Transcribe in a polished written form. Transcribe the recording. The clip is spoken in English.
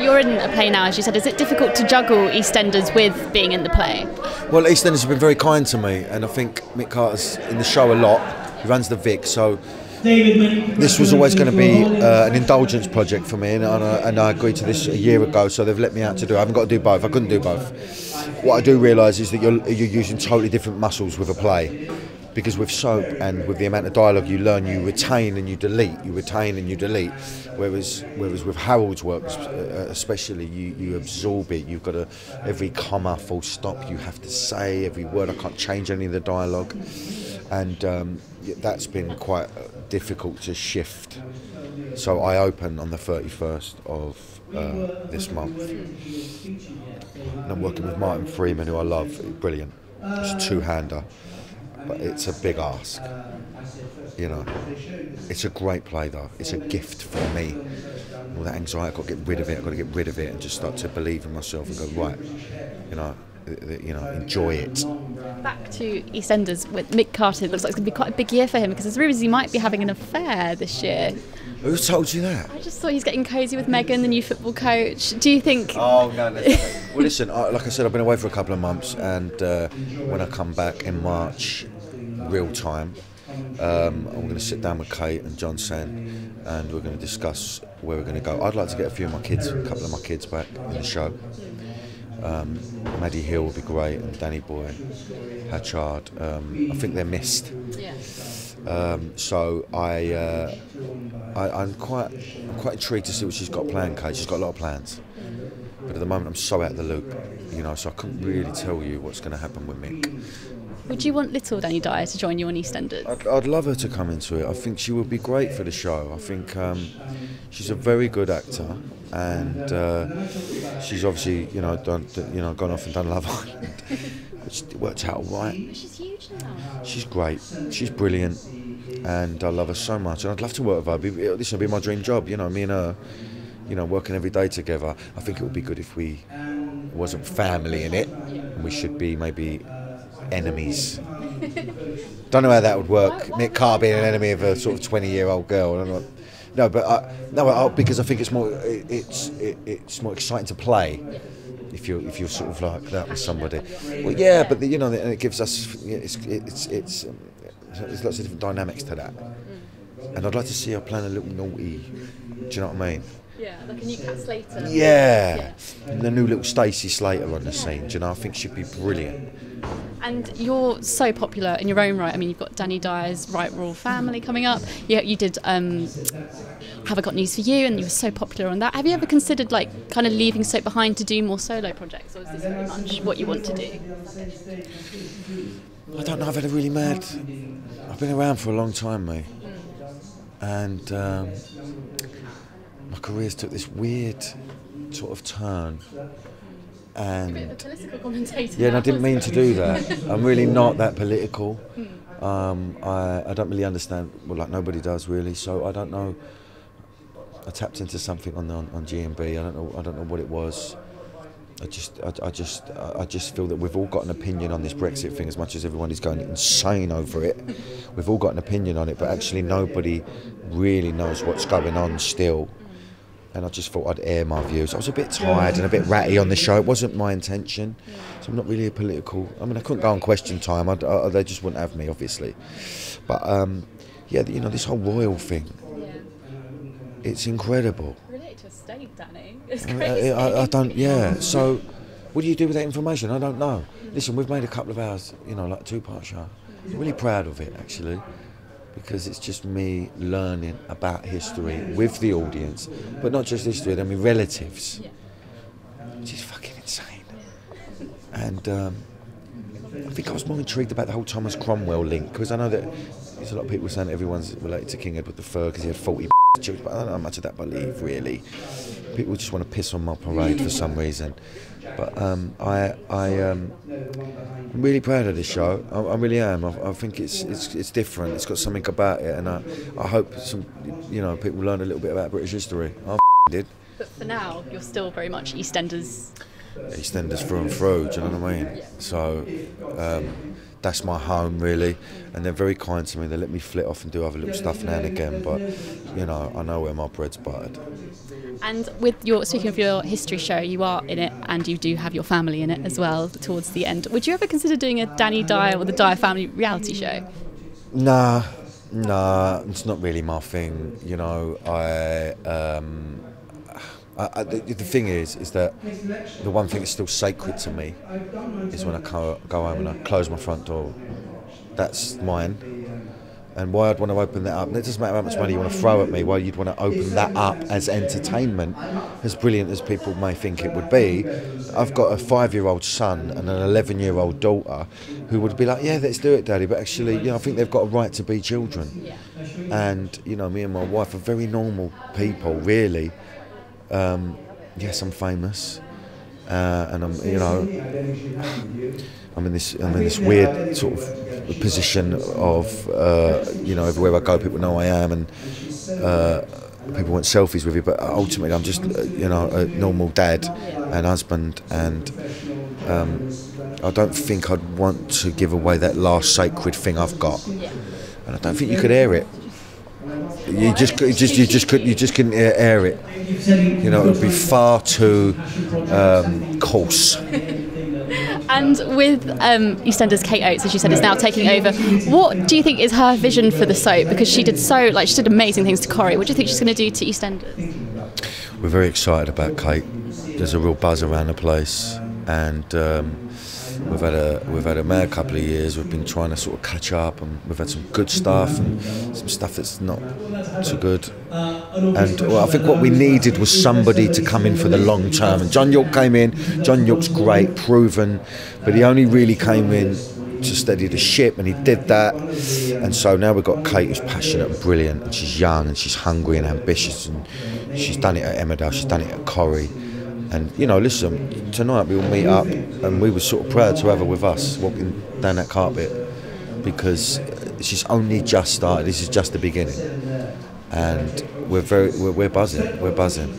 You're in a play now, as you said. Is it difficult to juggle EastEnders with being in the play? Well, EastEnders have been very kind to me, and I think Mick Carter's in the show a lot. He runs the Vic, so this was always going to be an indulgence project for me, and I agreed to this a year ago, so they've let me out to do it. I haven't got to do both. I couldn't do both. What I do realise is that you're using totally different muscles with a play. Because with soap and with the amount of dialogue you learn, you retain and you delete, Whereas with Harold's work, especially, you absorb it. You've got to, every comma, full stop, you have to say every word. I can't change any of the dialogue, and that's been quite difficult to shift. So I open on the 31st of this month, and I'm working with Martin Freeman, who I love. Brilliant. It's a two-hander. But it's a big ask, you know. It's a great play, though. It's a gift for me. All that anxiety, I've got to get rid of it. I've got to get rid of it and just start to believe in myself and go, right, enjoy it. Back to EastEnders with Mick Carter. It looks like it's going to be quite a big year for him, because there's rumours he might be having an affair this year. Who told you that? I just thought he's getting cosy with Megan, the new football coach. Do you think... Oh, no. Well, listen, like I said, I've been away for a couple of months, and when I come back in March, real time, I'm going to sit down with Kate and John Sen, and we're going to discuss where we're going to go. I'd like to get a couple of my kids back in the show. Maddie Hill would be great, and Danny Boy, Hatchard. I think they're missed. Yeah. So I'm quite intrigued to see what she's got planned, Kate. She's got a lot of plans, but at the moment I'm so out of the loop, so I couldn't really tell you what's going to happen with Mick. Would you want little Danny Dyer to join you on EastEnders? I'd love her to come into it. I think she would be great for the show. I think she's a very good actor, and she's obviously gone off and done Love Island, which worked out right. She's huge now. She's great. She's brilliant, and I love her so much. And I'd love to work with her. This would be my dream job. Me and her, working every day together. I think it would be good if we wasn't family in it, and we should be maybe enemies. Don't know how that would work. Mick Carter being an enemy of a sort of 20-year-old girl. I don't know. Because I think it's more exciting to play if you're sort of like that with somebody. Well, yeah, but it gives us there's lots of different dynamics to that. And I'd like to see her playing a little naughty. Do you know what I mean? Yeah, like a new Cat Slater. Yeah. The new little Stacey Slater on the scene. I think she'd be brilliant. And you're so popular in your own right. I mean, you've got Danny Dyer's Right Royal Family coming up. You did Have I Got News For You, and you were so popular on that. Have you ever considered kind of leaving soap behind to do more solo projects, or is this very much what you want to do? I don't know. I've been around for a long time, mate. And my career's took this weird sort of turn. And you're a bit of a political commentator. Yeah, and I didn't mean to do that. I'm really not that political. I don't really understand. Well, like nobody does really. So I don't know. I tapped into something on G&B. I don't know what it was. I just feel that we've all got an opinion on this Brexit thing, as much as everyone is going insane over it. We've all got an opinion on it, but actually nobody really knows what's going on still. And I just thought I'd air my views. I was a bit tired and a bit ratty on the show. It wasn't my intention. So I'm not really a political... I mean, I couldn't go on Question Time. They just wouldn't have me, obviously. But, this whole royal thing, it's incredible. Relate to a state, Danny. It's crazy. I don't... Yeah. So what do you do with that information? I don't know. Listen, we've made a couple of hours, like a two-part show. I'm really proud of it, actually. Because it's just me learning about history with the audience, but not just history, I mean relatives, which is fucking insane. And I think I was more intrigued about the whole Thomas Cromwell link, because I know that there's a lot of people saying that everyone's related to King Edward III because he had 40 children, but I don't know how much of that believe, really. People just want to piss on my parade for some reason. But I'm really proud of this show. I really am. I think it's different. It's got something about it, and I hope some people learn a little bit about British history. I did. But for now, you're still very much EastEnders. EastEnders through and through. Do you know what I mean? So that's my home really, and they're very kind to me. They let me flit off and do other little stuff now and again, but you know, I know where my bread's buttered. And with your, speaking of your history show, you are in it and you do have your family in it as well towards the end. Would you ever consider doing a Danny Dyer or the Dyer family reality show? Nah, it's not really my thing. You know, the thing is that the one thing that's still sacred to me is when I go home and I close my front door. That's mine. And why I'd want to open that up, and it doesn't matter how much money you want to throw at me, why you'd want to open that up as entertainment, as brilliant as people may think it would be. I've got a 5-year-old son and an 11-year-old daughter who would be like, yeah, let's do it, Daddy, but actually, you know, I think they've got a right to be children. And, you know, me and my wife are very normal people, really. Yes, I'm famous, and I'm, you know, I'm in this weird sort of position of, you know, everywhere I go, people know I am, and people want selfies with you. But ultimately, I'm just, you know, a normal dad and husband, and I don't think I'd want to give away that last sacred thing I've got, and I don't think you could air it. You just couldn't air it. You know, it would be far too coarse. And with EastEnders Kate Oates, as you said, is now taking over. What do you think is her vision for the soap? Because she did amazing things to Corrie. What do you think she's going to do to EastEnders? We're very excited about Kate. There's a real buzz around the place, and we've had a mad couple of years. We've been trying to sort of catch up, and we've had some good stuff and some stuff that's not too good. And well, I think what we needed was somebody to come in for the long term. And John York came in. John York's great, proven, but he only really came in to steady the ship, and he did that. And so now we've got Kate, who's passionate and brilliant, and she's young and she's hungry and ambitious, and she's done it at Emmerdale, she's done it at Corrie. And, you know, listen, tonight we will meet up, and we were sort of proud to have her with us walking down that carpet, because she's only just started. This is just the beginning, and we're buzzing. We're buzzing.